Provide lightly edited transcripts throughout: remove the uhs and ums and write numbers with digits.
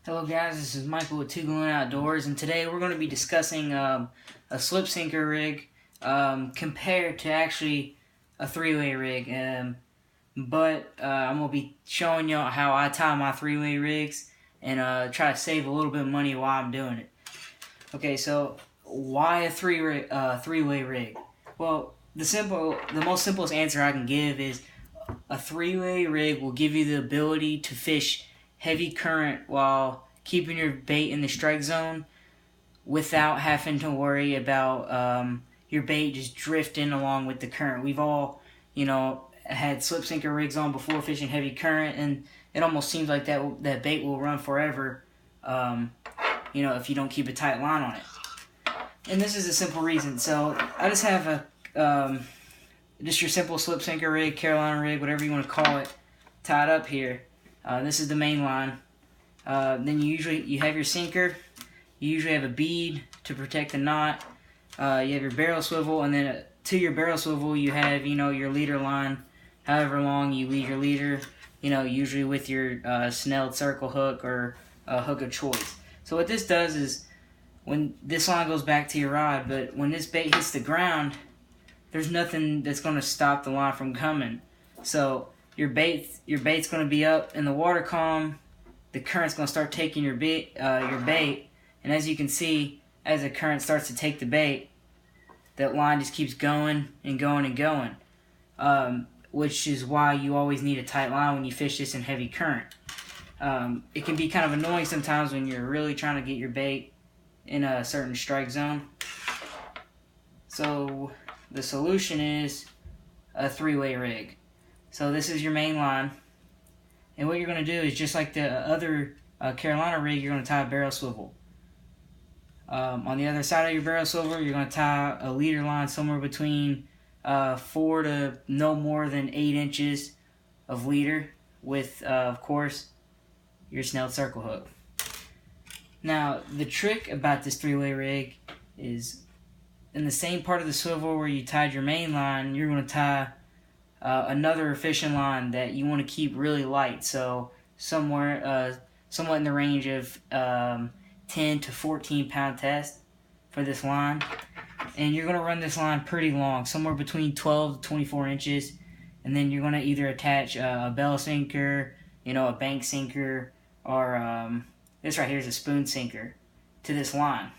Hello guys, this is Michael with Two Gluing Outdoors, and today we're going to be discussing a slip sinker rig compared to actually a three-way rig. I'm going to be showing you how I tie my three-way rigs and try to save a little bit of money while I'm doing it. Okay, so why a three-way rig? Well, the most simplest answer I can give is a three-way rig will give you the ability to fish heavy current while keeping your bait in the strike zone without having to worry about your bait just drifting along with the current. We've all, had slip sinker rigs on before fishing heavy current, and it almost seems like that bait will run forever, if you don't keep a tight line on it. And this is a simple reason. So I just have just your simple slip sinker rig, Carolina rig, whatever you want to call it, tied up here. This is the main line. Then you have your sinker. You usually have a bead to protect the knot. You have your barrel swivel, and then to your barrel swivel you have your leader line, however long you leave your leader. Usually with your snelled circle hook or a hook of choice. So what this does is when this line goes back to your rod, but when this bait hits the ground, there's nothing that's going to stop the line from coming. So your bait's going to be up in the water column. The current's going to start taking your bait, and as you can see, as the current starts to take the bait, that line just keeps going and going and going. Which is why you always need a tight line when you fish this in heavy current. It can be kind of annoying sometimes when you're really trying to get your bait in a certain strike zone. So the solution is a three-way rig. So this is your main line, and what you're going to do is just like the other Carolina rig, you're going to tie a barrel swivel. On the other side of your barrel swivel, you're going to tie a leader line somewhere between 4 to no more than 8 inches of leader with, of course, your snelled circle hook. Now, the trick about this three-way rig is in the same part of the swivel where you tied your main line, you're going to tie another fishing line that you want to keep really light, so somewhat in the range of 10 to 14 pound test for this line. And you're going to run this line pretty long, somewhere between 12 to 24 inches, and then you're going to either attach a bell sinker, a bank sinker, or this right here is a spoon sinker to this line.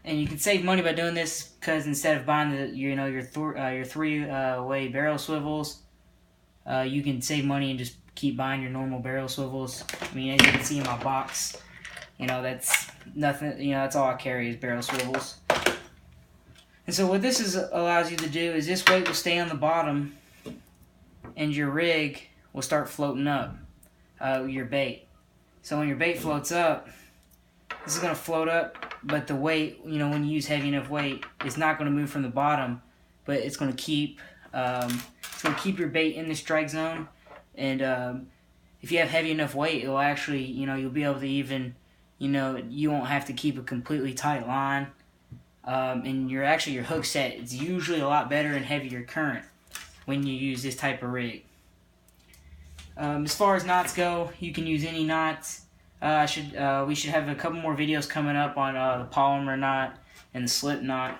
And you can save money by doing this because instead of buying your three-way barrel swivels, you can save money and just keep buying your normal barrel swivels. I mean, as you can see in my box, that's nothing. That's all I carry is barrel swivels. And so what this allows you to do is this weight will stay on the bottom, and your rig will start floating up your bait. So when your bait floats up, this is going to float up. But the weight, when you use heavy enough weight, it's not going to move from the bottom, but it's going to keep your bait in the strike zone. And if you have heavy enough weight, it will actually, you'll be able to even, you won't have to keep a completely tight line. And your hook set is usually a lot better in heavier current when you use this type of rig. As far as knots go, you can use any knots. We should have a couple more videos coming up on the polymer knot and the slip knot.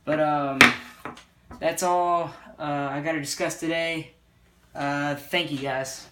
But that's all I got to discuss today. Thank you guys.